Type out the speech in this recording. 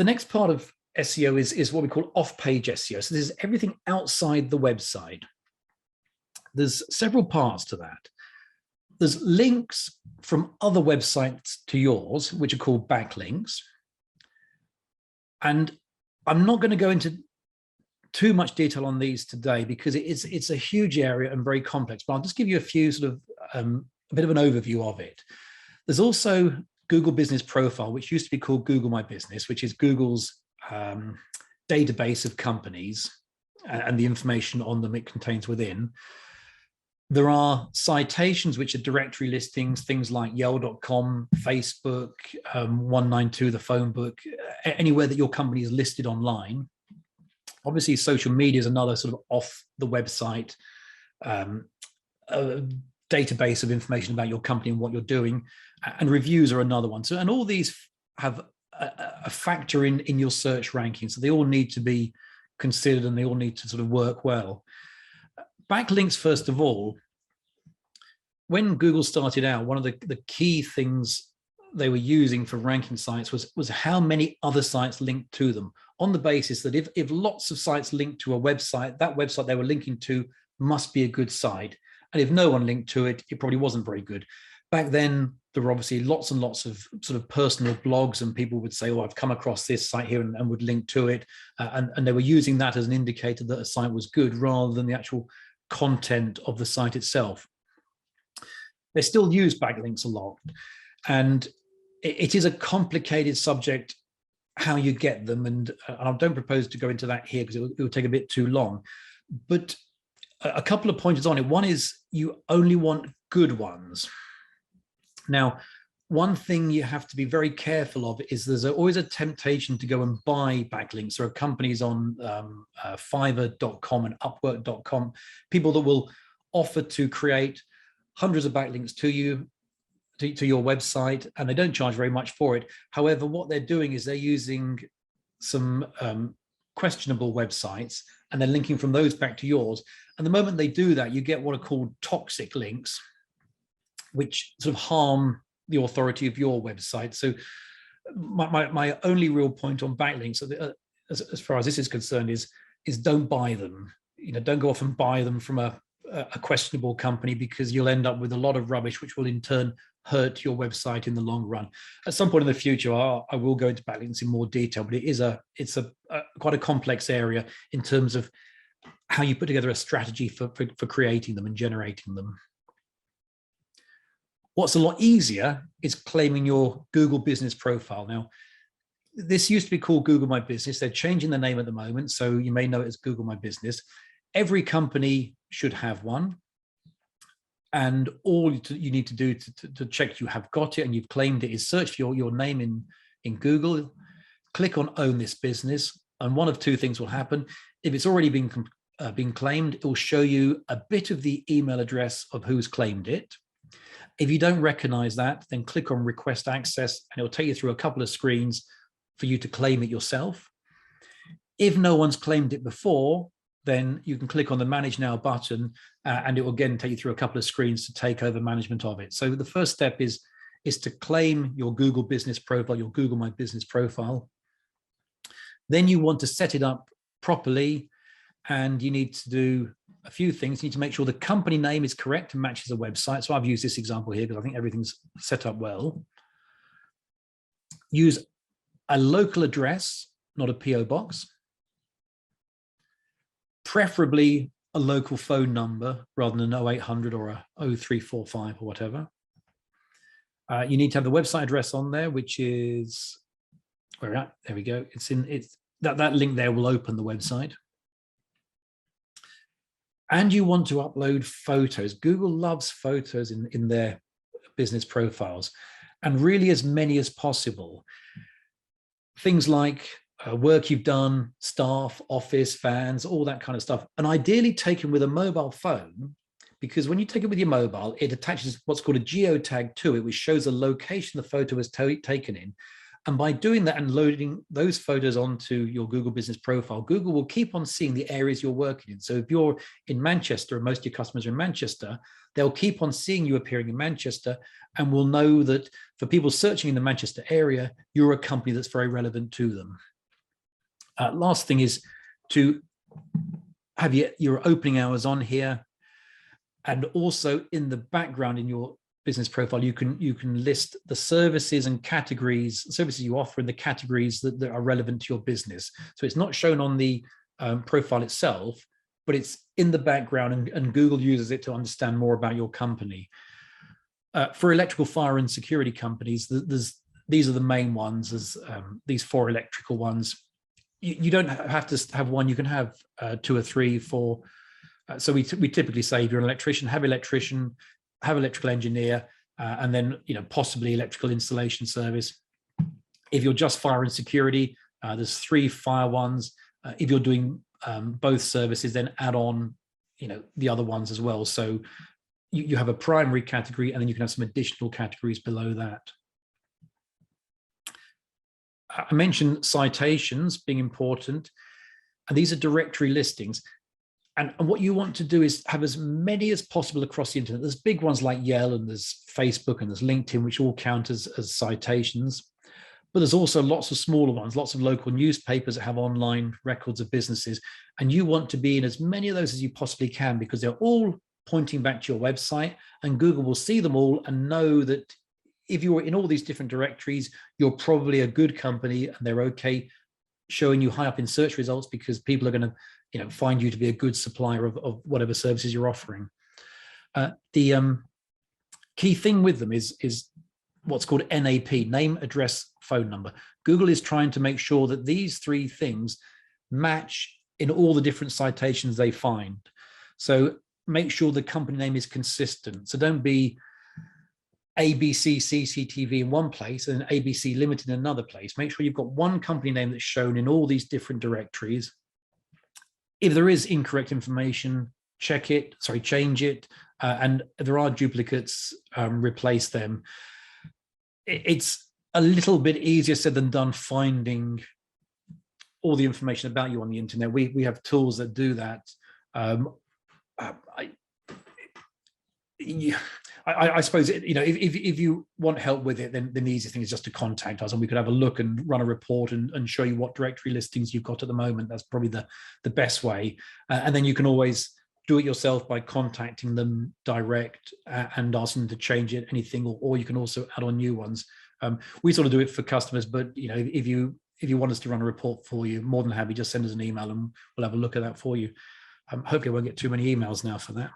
The next part of SEO is what we call off-page SEO. So this is everything outside the website. There's several parts to that. There's links from other websites to yours, which are called backlinks. And I'm not going to go into too much detail on these today because it's a huge area and very complex, but I'll just give you a few sort of a bit of an overview of it. There's also Google Business Profile, which used to be called Google My Business, which is Google's database of companies and the information on them it contains within. There are citations, which are directory listings, things like Yale.com, Facebook, 192, the phone book, anywhere that your company is listed online. Obviously, social media is another sort of off the website database of information about your company and what you're doing, and reviews are another one. So, and all these have a factor in your search ranking. So they all need to be considered and they all need to sort of work well. Backlinks, first of all, when Google started out, one of the key things they were using for ranking sites was how many other sites linked to them, on the basis that if lots of sites linked to a website, that website they were linking to must be a good site. And if no one linked to it, it probably wasn't very good. Back then, there were obviously lots and lots of sort of personal blogs, and people would say, oh, I've come across this site here, and would link to it. And they were using that as an indicator that a site was good rather than the actual content of the site itself. They still use backlinks a lot. And it is a complicated subject, how you get them. And I don't propose to go into that here because it will take a bit too long. But a couple of pointers on it. One is you only want good ones. Now, one thing you have to be very careful of is there's always a temptation to go and buy backlinks. There are companies on Fiverr.com and Upwork.com, people that will offer to create hundreds of backlinks to you, to your website, and they don't charge very much for it. However, what they're doing is they're using some questionable websites and they're linking from those back to yours. And the moment they do that, you get what are called toxic links, which sort of harm the authority of your website. So my only real point on backlinks, as far as this is concerned, is don't buy them. You know, don't go off and buy them from a questionable company, because you'll end up with a lot of rubbish, which will in turn hurt your website in the long run. At some point in the future, I will go into backlinks in more detail, but it's quite a complex area in terms of how you put together a strategy for creating them and generating them. What's a lot easier is claiming your Google Business Profile. Now, this used to be called Google My Business. They're changing the name at the moment, so you may know it as Google My Business. Every company should have one. And all you need to do to check you have got it and you've claimed it is search for your name in Google, click on Own This Business, and one of two things will happen. If it's already been claimed, it will show you a bit of the email address of who's claimed it. If you don't recognize that, then click on Request Access, and it will take you through a couple of screens for you to claim it yourself. If no one's claimed it before, then you can click on the Manage Now button, and it will again take you through a couple of screens to take over management of it. So the first step is to claim your Google Business Profile, your Google My Business Profile. Then you want to set it up properly, and you need to do a few things. You need to make sure the company name is correct and matches the website. So I've used this example here because I think everything's set up well. Use a local address, not a PO box. Preferably a local phone number rather than an 0800 or a 0345 or whatever. You need to have the website address on there, which is where we're at. There we go. That link there will open the website. And you want to upload photos. Google loves photos in their business profiles, and really as many as possible. Things like work you've done, staff, office, fans, all that kind of stuff. And ideally taken with a mobile phone, because when you take it with your mobile, it attaches what's called a geotag to it, which shows the location the photo was taken in. And by doing that and loading those photos onto your Google business profile, Google will keep on seeing the areas you're working in. So if you're in Manchester and most of your customers are in Manchester, they'll keep on seeing you appearing in Manchester and will know that for people searching in the Manchester area, you're a company that's very relevant to them. Last thing is to have your opening hours on here. And also in the background in your business profile, you can list the services and categories, services you offer in the categories that are relevant to your business. So it's not shown on the profile itself, but it's in the background, and Google uses it to understand more about your company. For electrical, fire, and security companies, these are the main ones. There's these 4 electrical ones. You don't have to have one. You can have 2 or 3, 4. So we typically say if you're an electrician, have electrical engineer, and then possibly electrical installation service. If you're just fire and security, there's 3 fire ones. If you're doing both services, then add on the other ones as well. So you have a primary category, and then you can have some additional categories below that. I mentioned citations being important, and these are directory listings. And what you want to do is have as many as possible across the internet. There's big ones like Yale, and there's Facebook, and there's LinkedIn, which all count as citations. But there's also lots of smaller ones, lots of local newspapers that have online records of businesses. And you want to be in as many of those as you possibly can, because they're all pointing back to your website, and Google will see them all and know that if you're in all these different directories, you're probably a good company, and they're okay showing you high up in search results because people are going to find you to be a good supplier of whatever services you're offering. The key thing with them is what's called NAP, name, address, phone number. Google is trying to make sure that these 3 things match in all the different citations they find. So make sure the company name is consistent. So don't be ABC CCTV in one place and ABC Limited in another place. Make sure you've got one company name that's shown in all these different directories. If there is incorrect information, change it. And if there are duplicates, replace them. It's a little bit easier said than done finding all the information about you on the internet. We have tools that do that. I suppose if you want help with it, then the easiest thing is just to contact us, and we could have a look and run a report and show you what directory listings you've got at the moment. That's probably the best way. And then you can always do it yourself by contacting them direct and asking them to change it, anything, or you can also add on new ones. We sort of do it for customers, but if you want us to run a report for you, more than happy, just send us an email and we'll have a look at that for you. Hopefully I won't get too many emails now for that.